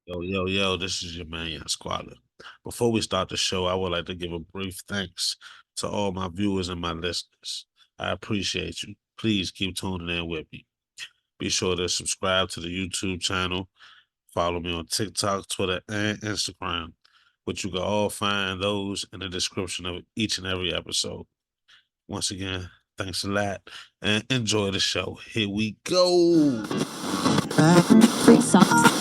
Yo, this is your man, Young Squatter. Before we start the show, I would like to give a brief thanks to all my viewers and my listeners. I appreciate you. Please keep tuning in with me. Be sure to subscribe to the YouTube channel, follow me on TikTok, Twitter, and Instagram, which you can all find those in the description of each and every episode. Once again, thanks a lot and enjoy the show. Here we go. Free socks.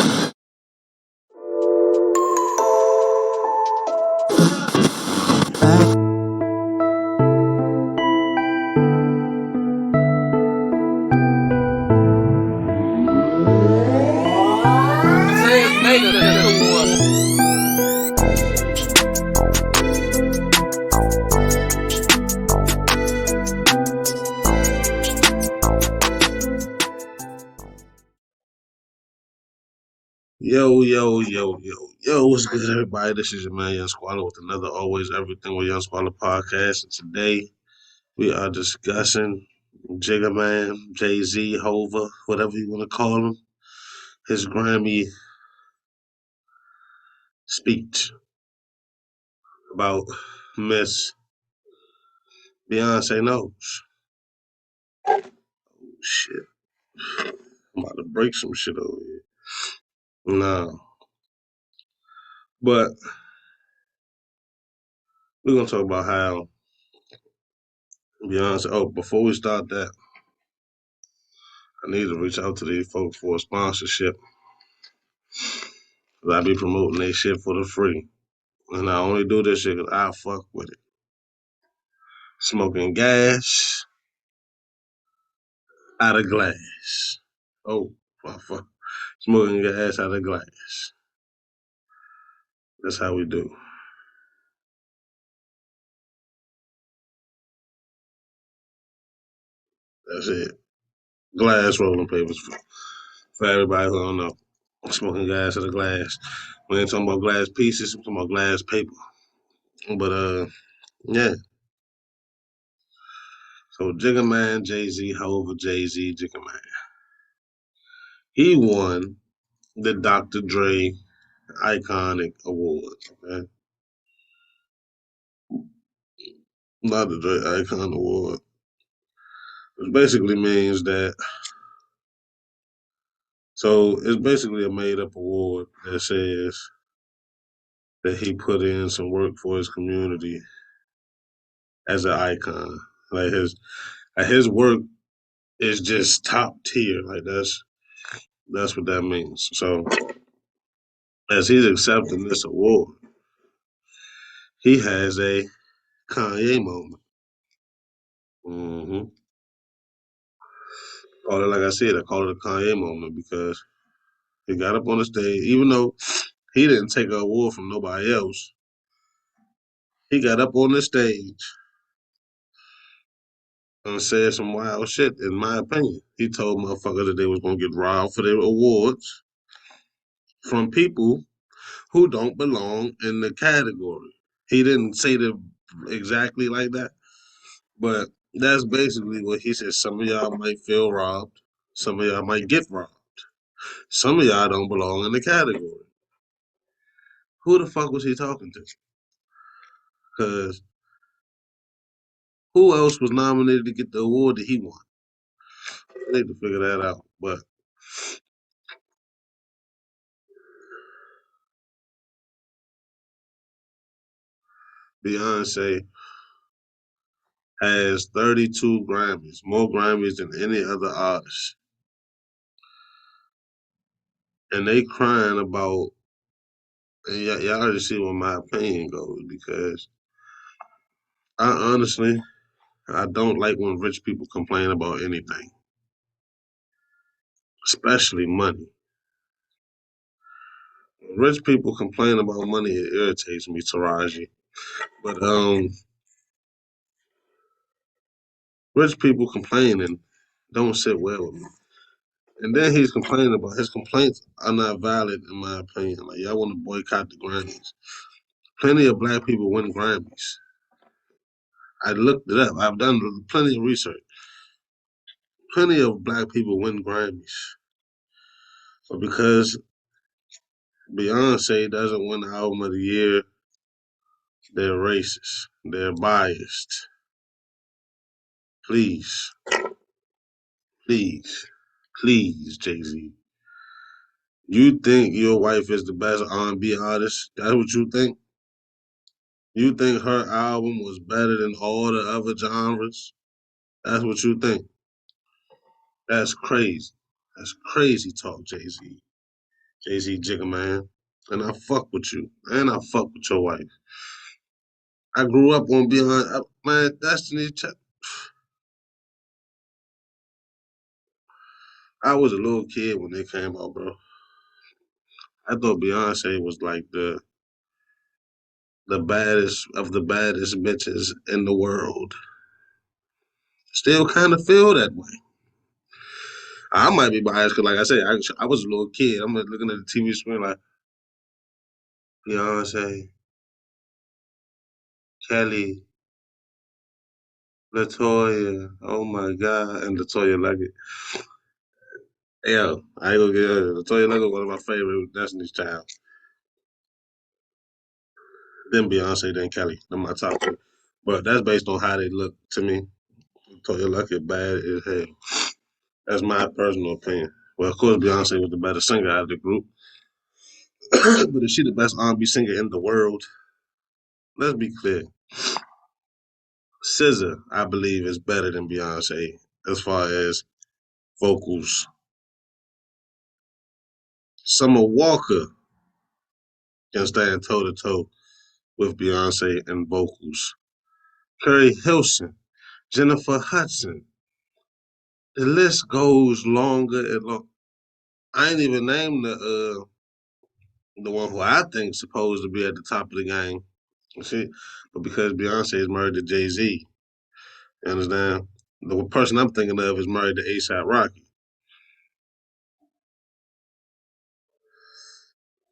Yo, what's good, everybody? This is your man, Young Squalor, with another Always Everything with Young Squalor podcast. And today, we are discussing Jigga Man, JayZ, Hova, whatever you want to call him, his Grammy speech about Miss Beyonce knows. Shit, I'm about to break some shit over here. No, but we're going to talk about how Beyonce. Oh, before we start that, I need to reach out to these folks for a sponsorship. I be promoting their shit for the free. And I only do this shit because I fuck with it. Smoking gas out of glass. Oh, my fuck. Smoking gas out of glass. That's how we do. That's it. Glass rolling papers for everybody who don't know. Smoking gas out of glass. We ain't talking about glass pieces, we're talking about glass paper. But yeah. So Jigga Man, JayZ, however JayZ, Jigga Man. He won the Dr. Dre Iconic Award. Okay? Not the Dre Icon Award. Which basically means that, so it's basically a made up award that says that he put in some work for his community as an icon. Like his work is just top tier. Like that's what that means. So as he's accepting this award, he has a Kanye moment. Mm-hmm. Call it, like I said, I call it a Kanye moment because he got up on the stage, even though he didn't take an award from nobody else. He got up on the stage and said some wild shit, in my opinion. He told motherfuckers that they was gonna get robbed for their awards from people who don't belong in the category. He didn't say it exactly like that, but that's basically what he said. Some of y'all might feel robbed. Some of y'all might get robbed. Some of y'all don't belong in the category. Who the fuck was he talking to? Because who else was nominated to get the award that he won? I need to figure that out. But Beyonce has 32 Grammys, more Grammys than any other artist. And they crying about, and y'all already see where my opinion goes because I honestly, I don't like when rich people complain about anything, especially money. When rich people complain about money, it irritates me, Taraji. But rich people complaining don't sit well with me. And then he's complaining about his complaints are not valid in my opinion. Like y'all want to boycott the Grammys. Plenty of black people win Grammys. I looked it up. I've done plenty of research. Plenty of black people win Grammys. But because Beyonce doesn't win album of the year. They're racist. They're biased. Please, please, please, JayZ. You think your wife is the best R&B artist? That's what you think? You think her album was better than all the other genres? That's what you think? That's crazy. That's crazy talk, JayZ. JayZ Jigga Man. And I fuck with you. And I fuck with your wife. I grew up on Beyonce. Man, Destiny Child. I was a little kid when they came out, bro. I thought Beyonce was like the baddest of the baddest bitches in the world. Still kind of feel that way. I might be biased because, like I said, I was a little kid. I'm looking at the TV screen like Beyonce, Kelly, Latoya. Oh my God, and Latoya Luckett. Yeah, I ain't gonna get Latoya Luckett. One of my favorite Destiny's Child. Then Beyonce, then Kelly. Them my top two. But that's based on how they look to me. Latoya Luckett bad as hell. That's my personal opinion. Well, of course, Beyonce was the better singer out of the group. But is she the best R&B singer in the world? Let's be clear. SZA, I believe, is better than Beyonce as far as vocals. Summer Walker can stand toe to toe with Beyonce in vocals. Carrie Hilson, Jennifer Hudson. The list goes longer and longer. I ain't even named the one who I think is supposed to be at the top of the game. See, but because Beyonce is married to JayZ, you understand? The person I'm thinking of is married to ASAP Rocky.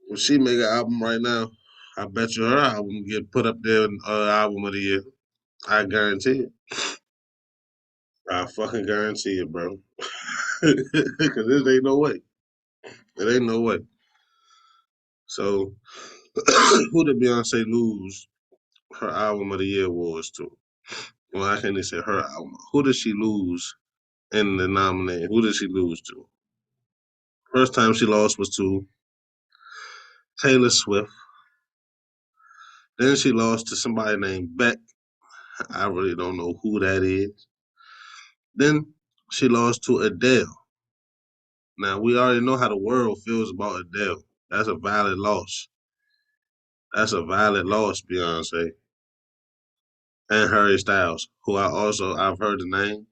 When she make an album right now, I bet you her album get put up there in album of the year. I guarantee it. I fucking guarantee it, bro. Because this ain't no way. It ain't no way. So, who did Beyonce lose her album of the year awards to? Well, I can't even say her album. Who did she lose in the nominee? Who did she lose to? First time she lost was to Taylor Swift. Then she lost to somebody named Beck. I really don't know who that is. Then she lost to Adele. Now we already know how the world feels about Adele. That's a valid loss. That's a valid loss, Beyonce. And Harry Styles, who I've heard the name,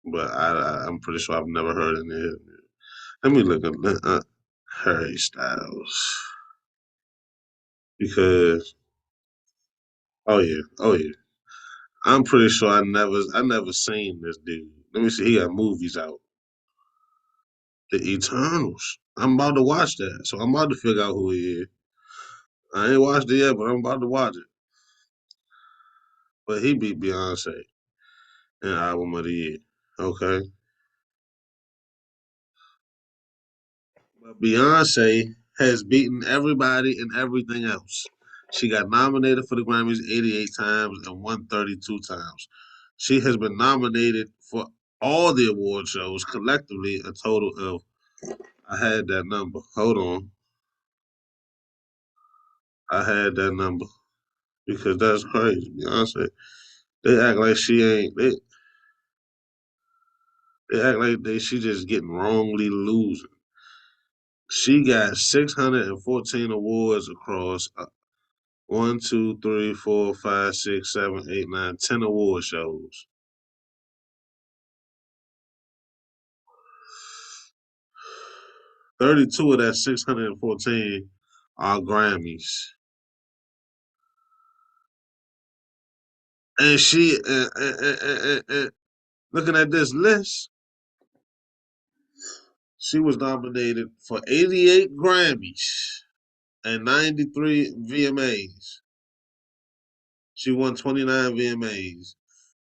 but I'm pretty sure I've never heard any of it. Let me look at Harry Styles. Because oh yeah. I'm pretty sure I never seen this dude. Let me see, he got movies out. The Eternals. I'm about to watch that. So I'm about to figure out who he is. I ain't watched it yet, but I'm about to watch it. But he beat Beyonce in album of the year. Okay. But Beyonce has beaten everybody and everything else. She got nominated for the Grammys 88 times and won 32 times. She has been nominated for all the award shows collectively a total of, I had that number. Hold on. I had that number because that's crazy. Beyonce, they act like she ain't, they act like she just getting wrongly losing. She got 614 awards across one, two, three, four, five, six, seven, eight, nine, 10 award shows. 32 of that 614 are Grammys. And she, looking at this list, she was nominated for 88 Grammys and 93 VMAs. She won 29 VMAs.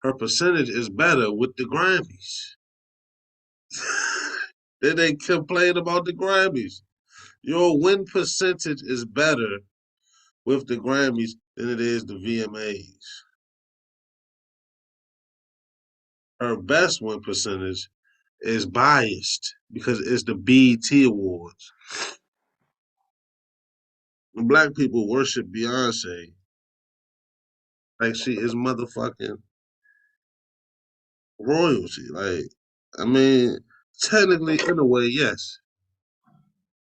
Her percentage is better with the Grammys. Then they complain about the Grammys. Your win percentage is better with the Grammys than it is the VMAs. Her best win percentage is biased because it's the BET Awards. And black people worship Beyonce like she is motherfucking royalty. Like, I mean, technically, in a way, yes.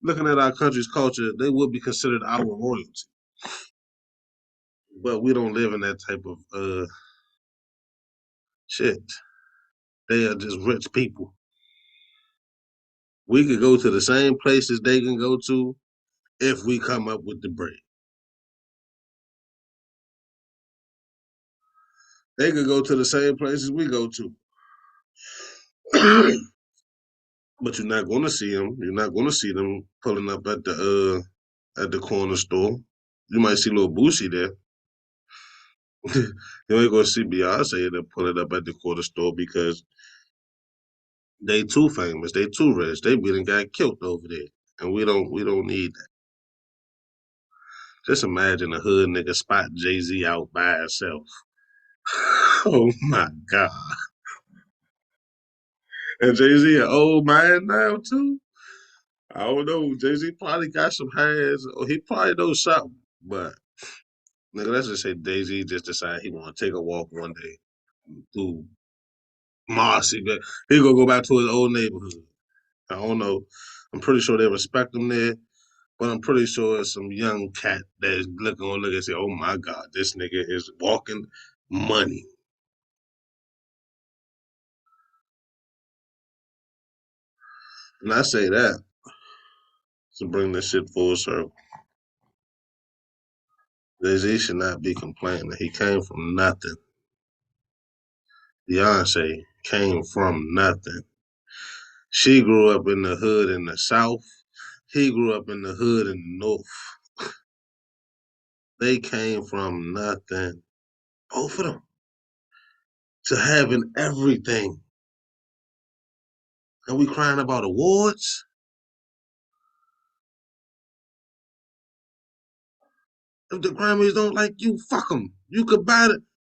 Looking at our country's culture, they would be considered our royalty. But we don't live in that type of shit. They are just rich people. We could go to the same places they can go to if we come up with the bread. They could go to the same places we go to. But you're not going to see them. You're not going to see them pulling up at the corner store. You might see little Boosie there. You ain't gonna see Beyonce and them pulling up at the corner store because they too famous, they too rich, they really got killed over there, and we don't need that. Just imagine a hood nigga spot JayZ out by herself. Oh my god! And JayZ an old man now too. I don't know. JayZ probably got some hands, or he probably knows something. But nigga, let's just say JayZ just decided he want to take a walk one day through Marcy, but he gonna go back to his old neighborhood. I don't know. I'm pretty sure they respect him there, but I'm pretty sure it's some young cat that's looking on look and say, "Oh my God, this nigga is walking money." And I say that to bring this shit full circle. JayZ should not be complaining. He came from nothing. Beyonce came from nothing. She grew up in the hood in the South. He grew up in the hood in the North. They came from nothing. Both of them. To having everything. And we crying about awards? If the Grammys don't like you, fuck them. You could buy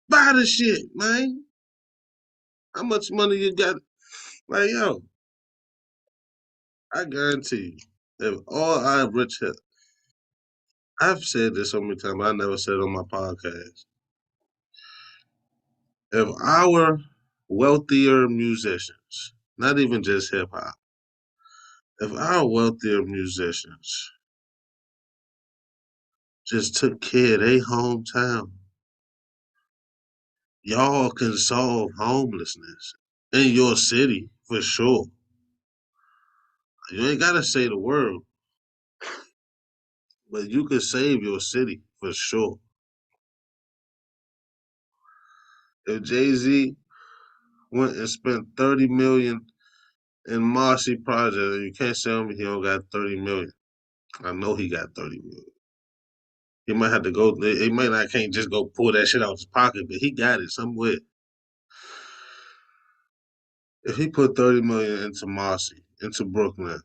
the shit, man. How much money you got? Like, yo, I guarantee you, if all our rich, I've said this so many times, but I never said it on my podcast. If our wealthier musicians, not even just hip hop, if our wealthier musicians just took care of their hometown, y'all can solve homelessness in your city for sure. You ain't gotta say the world, but you could save your city for sure. If JayZ went and spent 30 million in Marcy project, you can't tell me he don't got 30 million. I know he got 30 million. He might have to go. He might not can't just go pull that shit out his pocket, but he got it somewhere. If he put 30 million into Marcy, into Brooklyn,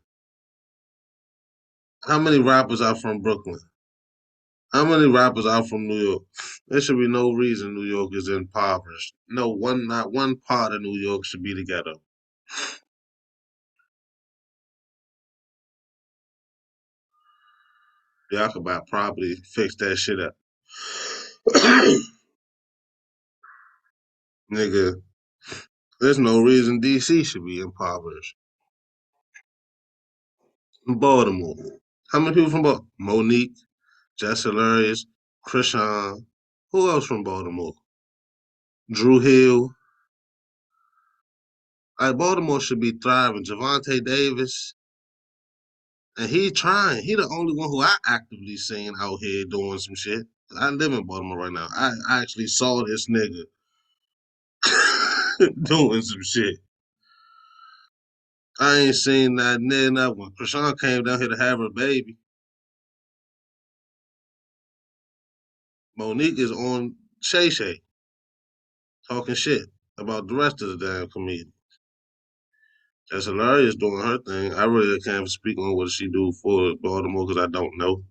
how many rappers are from Brooklyn? How many rappers are from New York? There should be no reason New York is impoverished. No one, not one part of New York should be the ghetto. Y'all could buy property, fix that shit up. Nigga, there's no reason DC should be impoverished. Baltimore. How many people from Baltimore? Monique, Jess Hilarious, Krishan. Who else from Baltimore? Drew Hill. Like Baltimore should be thriving. Javante Davis. And he trying. He the only one who I actively seen out here doing some shit. I live in Baltimore right now. I actually saw this nigga doing some shit. I ain't seen that near enough. When Krishan came down here to have her baby, Monique is on Shay Shay talking shit about the rest of the damn comedian. As hilarious doing her thing. I really can't speak on what she do for Baltimore because I don't know.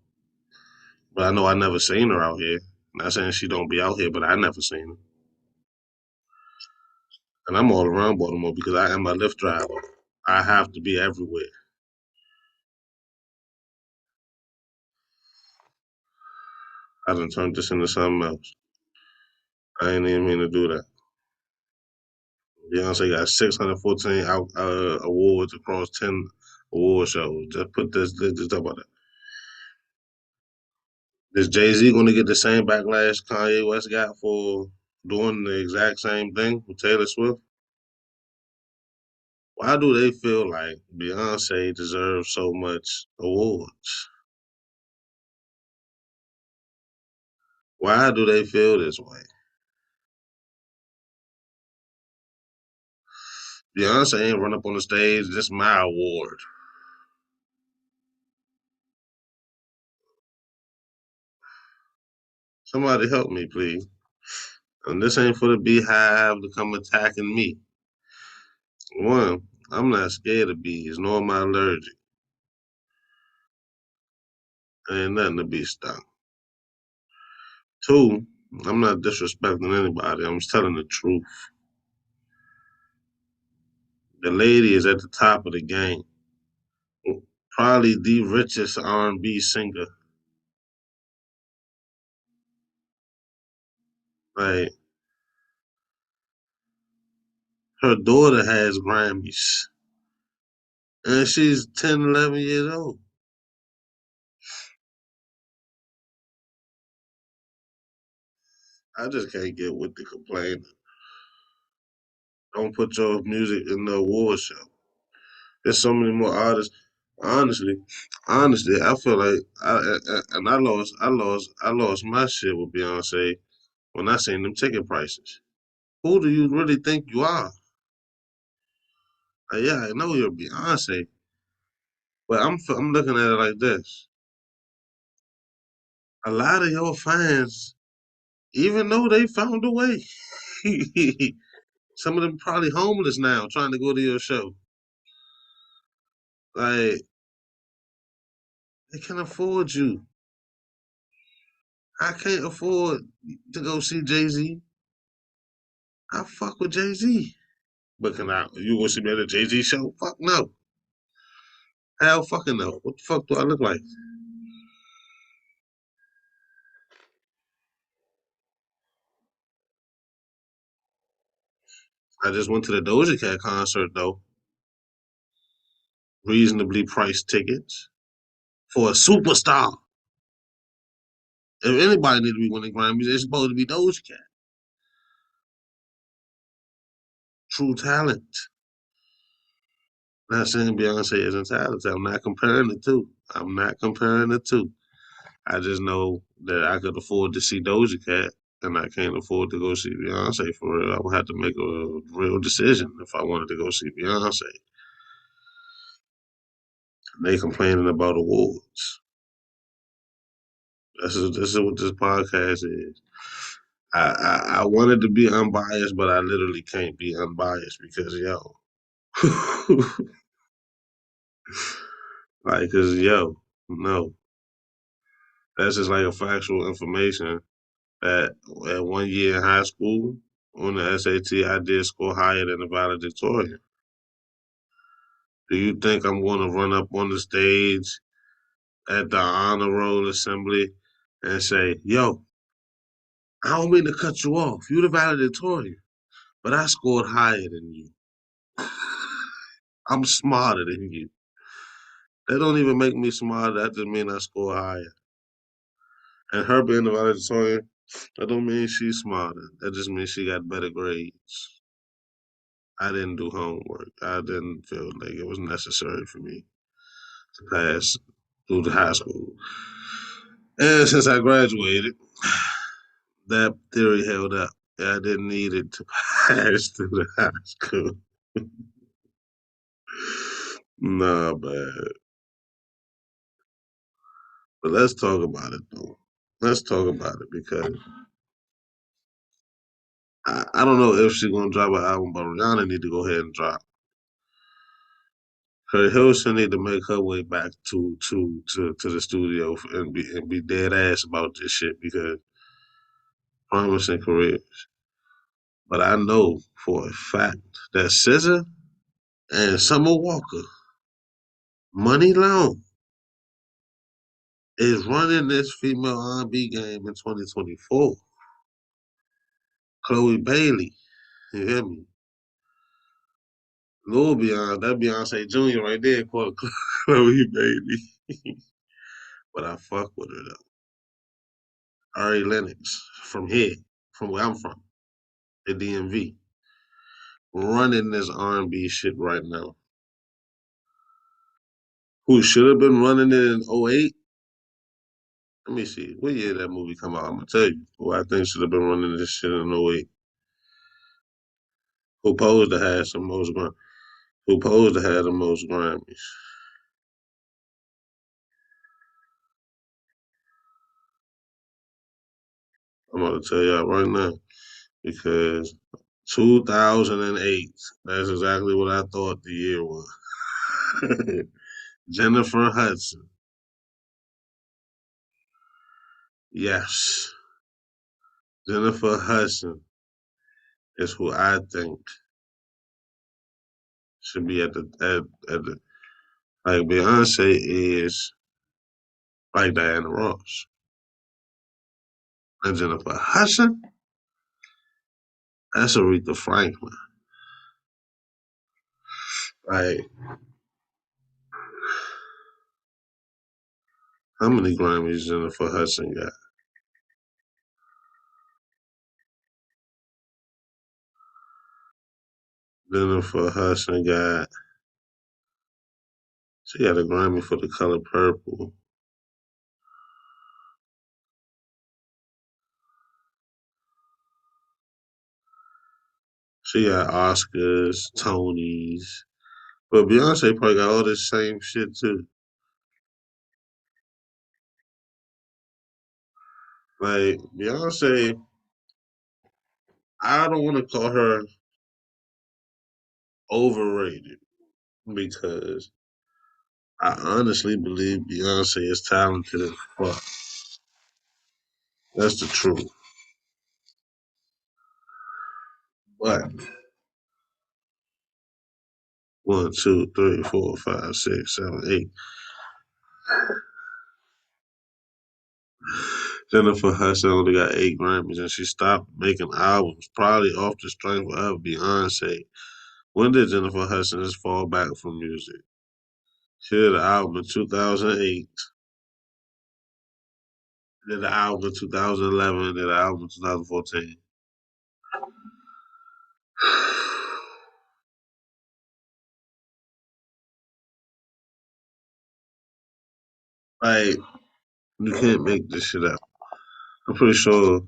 But I know I never seen her out here. Not saying she don't be out here, but I never seen her. And I'm all around Baltimore because I am a Lyft driver. I have to be everywhere. I done turned this into something else. I ain't even mean to do that. Beyonce got 614 awards across 10 award shows. Just put this, let's talk about that. Is JayZ going to get the same backlash Kanye West got for doing the exact same thing with Taylor Swift? Why do they feel like Beyonce deserves so much awards? Why do they feel this way? Beyonce ain't run up on the stage. This is my award. Somebody help me, please. And this ain't for the beehive to come attacking me. One, I'm not scared of bees, nor am I allergic. Ain't nothing to be stung. Two, I'm not disrespecting anybody. I'm just telling the truth. The lady is at the top of the game. Probably the richest R&B singer. Like her daughter has Grammys, and she's 10, 11 years old. I just can't get with the complaining. Don't put your music in the award show. There's so many more artists. Honestly, honestly, I feel like and I lost my shit with Beyonce when I seen them ticket prices. Who do you really think you are? Like, yeah, I know you're Beyonce, but I'm looking at it like this. A lot of your fans, even though they found a way, some of them probably homeless now trying to go to your show. Like they can afford you. I can't afford to go see JayZ. I fuck with JayZ. But can I? You gonna see me at a JayZ show? Fuck no. Hell fucking no. What the fuck do I look like? I just went to the Doja Cat concert though. Reasonably priced tickets for a superstar. If anybody need to be winning Grammys, it's supposed to be Doja Cat. True talent. Not saying Beyonce isn't talented. I'm not comparing the two. I'm not comparing the two. I just know that I could afford to see Doja Cat and I can't afford to go see Beyonce for real. I would have to make a real decision if I wanted to go see Beyonce. They complaining about awards. This is what this podcast is. I wanted to be unbiased, but I literally can't be unbiased because yo, like, cause yo, no, that's just like a factual information that at 1 year in high school on the SAT I did score higher than the valedictorian. Do you think I'm going to run up on the stage at the honor roll assembly and say, "Yo, I don't mean to cut you off. You the valedictorian, but I scored higher than you. I'm smarter than you." That don't even make me smarter. That just mean I score higher. And her being the valedictorian, that don't mean she's smarter. That just means she got better grades. I didn't do homework. I didn't feel like it was necessary for me to pass through the high school. And since I graduated, that theory held up. I didn't need it to pass through the high school. Nah, bad. But let's talk about it though. Let's talk about it because I don't know if she's gonna drop an album, but Rihanna need to go ahead and drop. Kurt Hilson need to make her way back to the studio and be dead ass about this shit because promising careers. But I know for a fact that SZA and Summer Walker, Money Long, is running this female R&B game in 2024. Chloe Bailey, you hear me? Lil Beyonce, that Beyonce Jr. right there called Chloe Bailey. But I fuck with her though. Ari Lennox from here, from where I'm from, the DMV, running this R&B shit right now. Who should have been running it in '08? Let me see. What year that movie come out? I'm gonna tell you. Who I think should have been running this shit in '08. Who posed to have some most who posed to have the most Grammys. I'm gonna tell y'all right now because 2008. That's exactly what I thought the year was. Jennifer Hudson. Yes, Jennifer Hudson is who I think should be at the like Beyonce is like Diana Ross and Jennifer Hudson. That's Aretha Franklin. Like how many Grammys Jennifer Hudson got? Jennifer Hudson got. She got a Grammy for The Color Purple. She got Oscars, Tonys. But Beyonce probably got all this same shit too. Like Beyonce, I don't want to call her overrated because I honestly believe Beyonce is talented as fuck. That's the truth. But one, two, three, four, five, six, seven, eight. Jennifer Hudson only got 8 Grammys and she stopped making albums, probably off the strength of Beyonce. When did Jennifer Hudson just fall back from music? She did an album in 2008, did an album in 2011, did an album in 2014. Like, you can't make this shit up. I'm pretty sure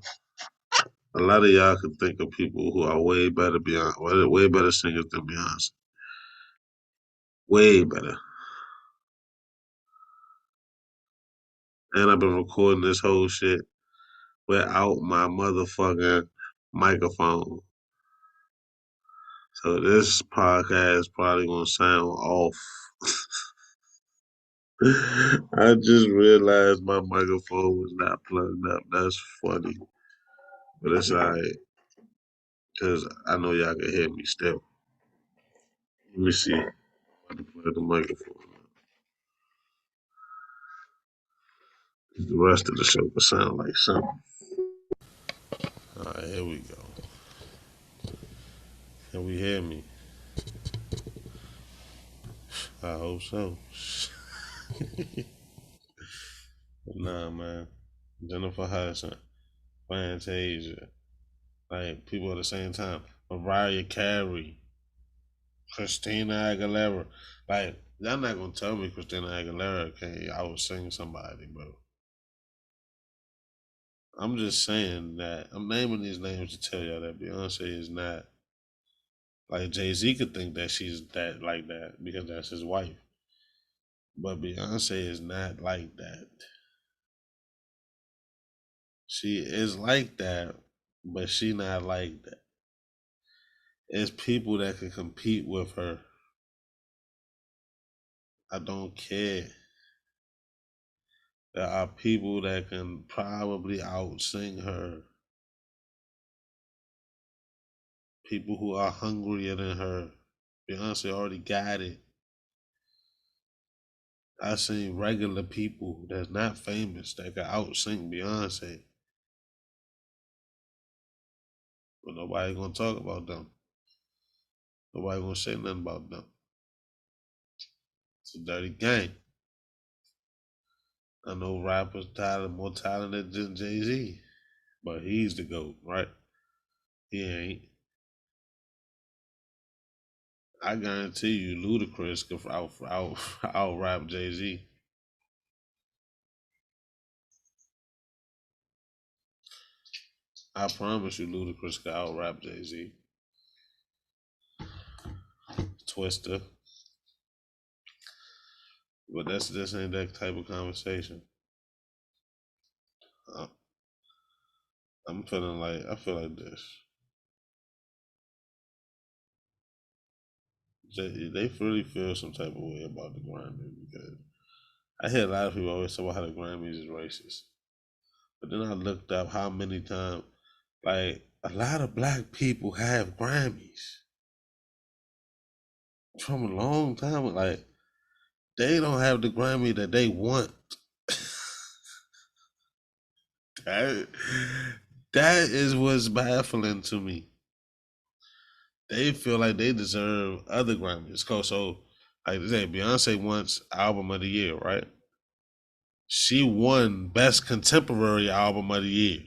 a lot of y'all can think of people who are way better Beyonce, way better singers than Beyonce. Way better. And I've been recording this whole shit without my motherfucking microphone. So this podcast probably gonna sound off. I just realized my microphone was not plugged up. That's funny. But it's alright. Cause I know y'all can hear me still. Let me see. I'm to plug the microphone. The rest of the show could sound like something. Alright, here we go. Can we hear me? I hope so. But nah, man. Jennifer Hudson, Fantasia, like people at the same time. Mariah Carey, Christina Aguilera. Like, y'all not gonna tell me Christina Aguilera can't I was sing somebody, bro. I'm just saying that I'm naming these names to tell y'all that Beyonce is not like JayZ could think that she's that like that because that's his wife. But Beyonce is not like that. She is like that, but she not like that. It's people that can compete with her. I don't care. There are people that can probably out sing her. People who are hungrier than her. Beyonce already got it. I seen regular people that's not famous that can out sing Beyonce. But nobody gonna talk about them. Nobody gonna say nothing about them. It's a dirty game. I know rappers more talented than JayZ, but he's the GOAT, right? He ain't. I guarantee you, Ludacris could out rap JayZ. I promise you, Ludacris could out rap JayZ. Twister, but this ain't that type of conversation. Uh, I'm feeling like I feel like this. They really feel some type of way about the Grammy because I hear a lot of people always talk about how the Grammys is racist. But then I looked up how many times, like, a lot of black people have Grammys from a long time. Like, they don't have the Grammy that they want. that, that is what's baffling to me. They feel like they deserve other Grammys. So, like I say, Beyonce wants Album of the Year, right? She won Best Contemporary Album of the Year.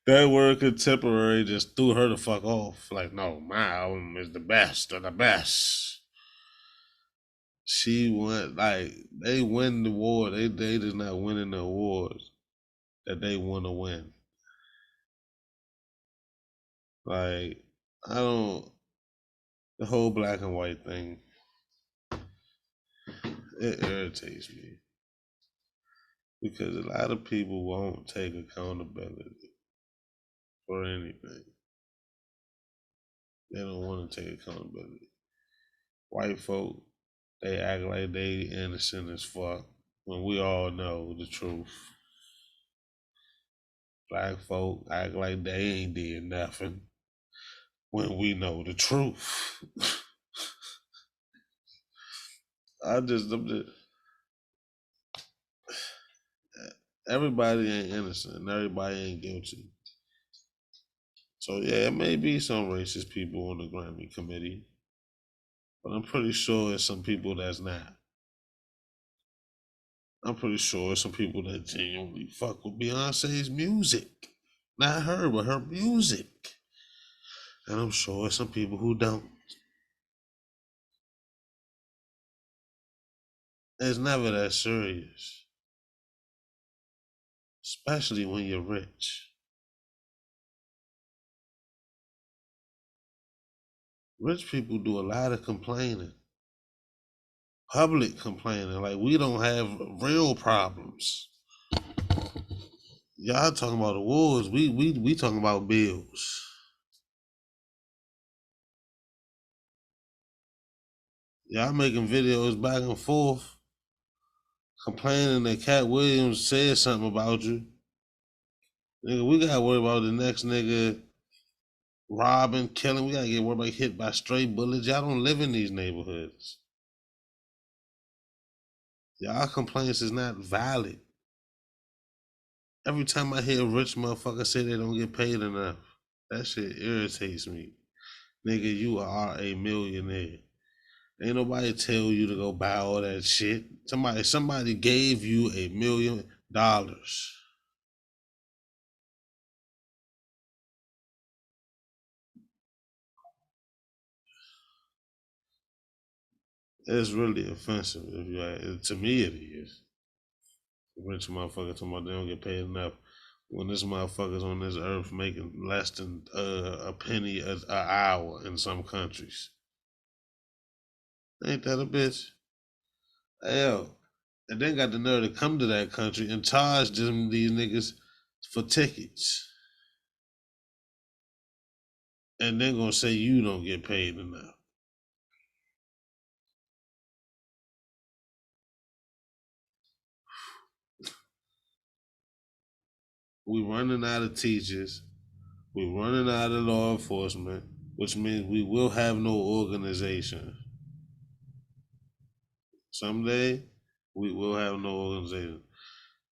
That word contemporary just threw her the fuck off. Like, no, my album is the best of the best. She won, like, they win the award. They just not winning the awards that they want to win. Like, I don't, the whole black and white thing, it irritates me. Because a lot of people won't take accountability for anything. They don't want to take accountability. White folk, they act like they innocent as fuck when we all know the truth. Black folk act like they ain't did nothing when we know the truth. I'm just everybody ain't innocent and everybody ain't guilty. So yeah, it may be some racist people on the Grammy committee, but I'm pretty sure there's some people that's not. I'm pretty sure there's some people that genuinely fuck with Beyonce's music. Not her, but her music. And I'm sure there's some people who don't. It's never that serious. Especially when you're rich. Rich people do a lot of complaining. Public complaining. Like we don't have real problems. Y'all talking about awards. We talking about bills. Y'all making videos back and forth, complaining that Cat Williams said something about you. Nigga, we gotta worry about the next nigga robbing, killing. We gotta get worried about hit by stray bullets. Y'all don't live in these neighborhoods. Y'all complaints is not valid. Every time I hear a rich motherfucker say they don't get paid enough, that shit irritates me. Nigga, you are a millionaire. Ain't nobody tell you to go buy all that shit. Somebody gave you $1,000,000. It's really offensive. To me, it is. Rich motherfucker talking about they don't get paid enough when this motherfucker's on this earth making less than a penny an hour in some countries. Ain't that a bitch? Hell, and then got the nerve to come to that country and charge them these niggas for tickets and they're gonna say you don't get paid enough. We're running out of teachers. We're running out of law enforcement, which means we will have no organization. Someday, we will have no organization.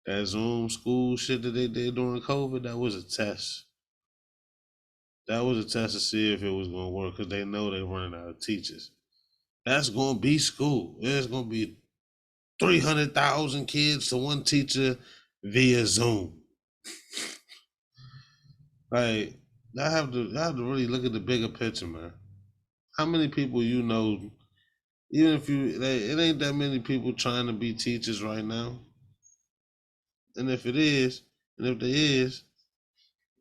That Zoom school shit that they did during COVID, that was a test. That was a test to see if it was going to work because they know they're running out of teachers. That's going to be school. There's going to be 300,000 kids to one teacher via Zoom. Like, I have to really look at the bigger picture, man. How many people you know, even if you, like, it ain't that many people trying to be teachers right now. And if it is, and if there is,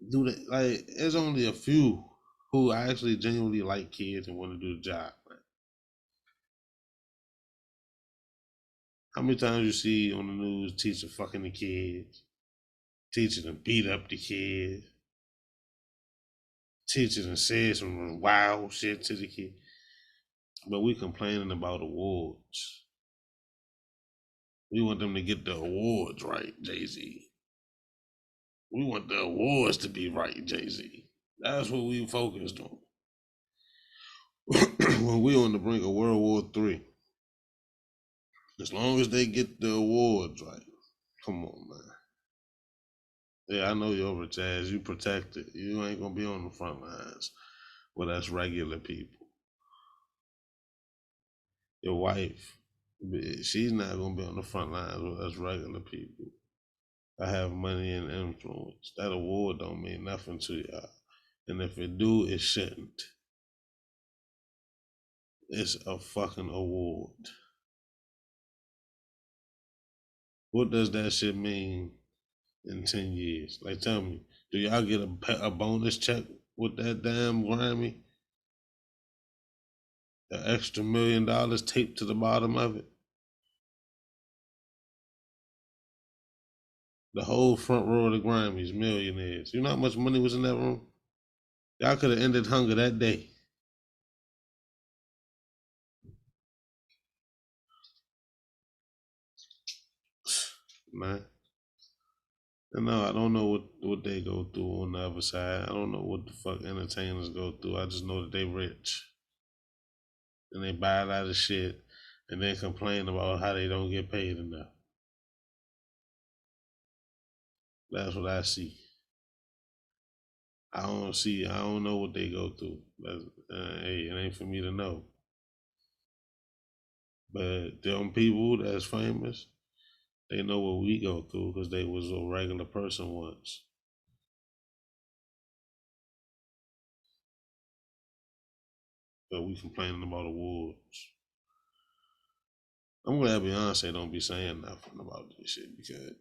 do they, like, there's only a few who actually genuinely like kids and want to do the job, man. How many times you see on the news teacher fucking the kids, teaching to beat up the kids, teaching and say some wild shit to the kid. But we complaining about awards. We want them to get the awards right, JayZ. We want the awards to be right, JayZ. That's what we focused on. When we on the brink of World War III, as long as they get the awards right, come on, man. Yeah, I know you're rich ass. You protected. You ain't gonna be on the front lines. Well, that's regular people. Your wife, she's not gonna be on the front lines with us regular people. I have money and influence. That award don't mean nothing to y'all. And if it do, it shouldn't. It's a fucking award. What does that shit mean in 10 years? Like, tell me, do y'all get a bonus check with that damn Grammy? An extra $1 million taped to the bottom of it? The whole front row of the Grammys, millionaires. You know how much money was in that room? Y'all could have ended hunger that day. Man. And no, I don't know what they go through on the other side. I don't know what the fuck entertainers go through. I just know that they rich. And they buy a lot of shit and then complain about how they don't get paid enough. That's what I see. I don't know what they go through. Hey, it ain't for me to know. But them people that's famous, they know what we go through because they was a regular person once. But we complaining about awards. I'm glad Beyonce don't be saying nothing about this shit because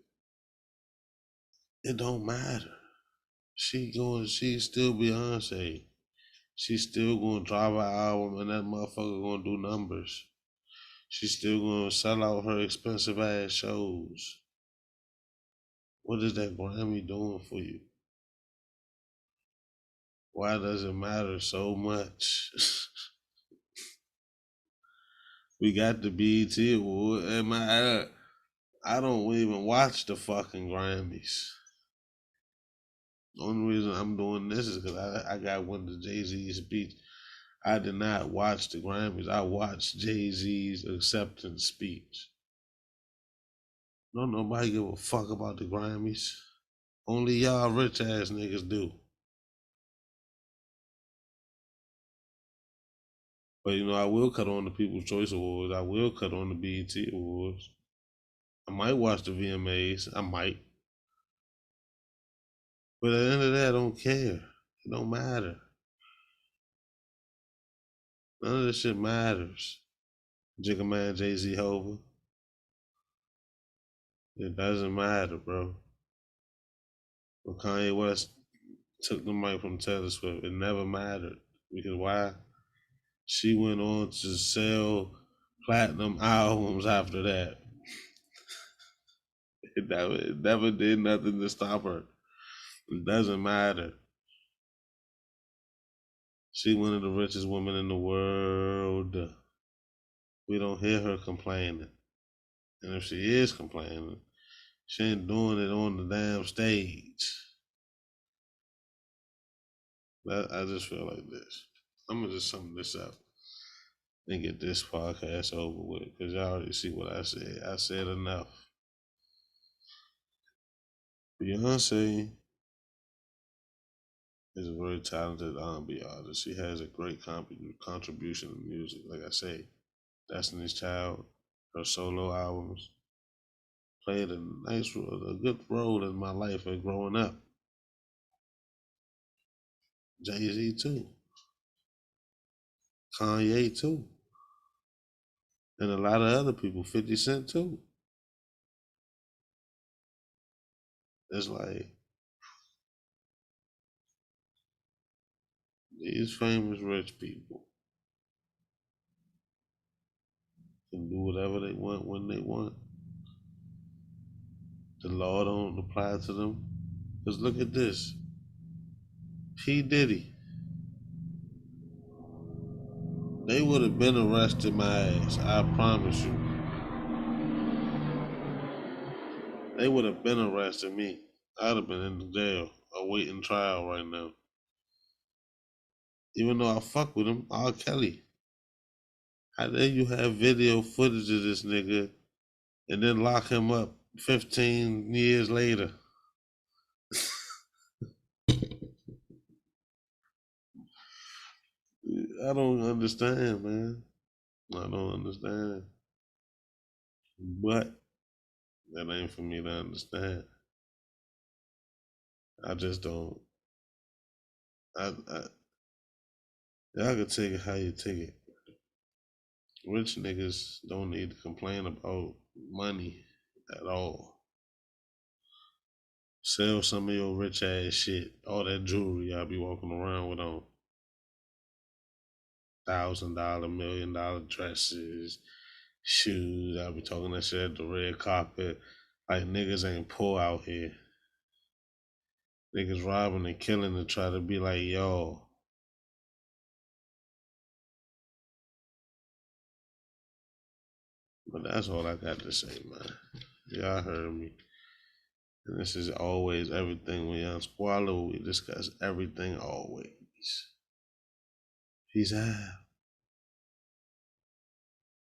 it don't matter. She's still Beyonce. She's still gonna drop an album and that motherfucker gonna do numbers. She's still gonna sell out her expensive ass shows. What is that Grammy doing for you? Why does it matter so much? We got the BET Award, and I don't even watch the fucking Grammys. The only reason I'm doing this is because I got one of JayZ's speech. I did not watch the Grammys. I watched JayZ's acceptance speech. Don't nobody give a fuck about the Grammys. Only y'all rich ass niggas do. But you know, I will cut on the People's Choice Awards. I will cut on the BET Awards. I might watch the VMAs. I might. But at the end of the day, I don't care. It don't matter. None of this shit matters. Jigga Man, JayZ Hova. It doesn't matter, bro. When Kanye West took the mic from Taylor Swift, it never mattered. Because why? She went on to sell platinum albums after that. It never did nothing to stop her. It doesn't matter. She one of the richest women in the world. We don't hear her complaining. And if she is complaining, she ain't doing it on the damn stage. I just feel like this. I'm gonna just sum this up and get this podcast over with because y'all already see what I said. I said enough. Beyonce is a very talented R&B artist. She has a great contribution to music. Like I say, Destiny's Child, her solo albums played a nice, a good role in my life of growing up. JayZ too, Kanye too, and a lot of other people. 50 Cent too. It's like these famous rich people can do whatever they want when they want. The law don't apply to them. Because look at this. P. Diddy. They would have been arrested my ass. I promise you. They would have been arresting me. I'd have been in the jail awaiting trial right now. Even though I fuck with him, R. Kelly. How dare you have video footage of this nigga and then lock him up 15 years later? I don't understand, man. I don't understand. But that ain't for me to understand. I just don't. I y'all can take it how you take it. Rich niggas don't need to complain about money at all. Sell some of your rich ass shit. All that jewelry y'all be walking around with on. $1,000, $1,000,000 dresses, shoes. I'll be talking that shit at the red carpet. Like niggas ain't poor out here. Niggas robbing and killing to try to be like y'all. But that's all I got to say, man. Y'all heard me. And this is always everything we on Squallow. We discuss everything always. Peace out.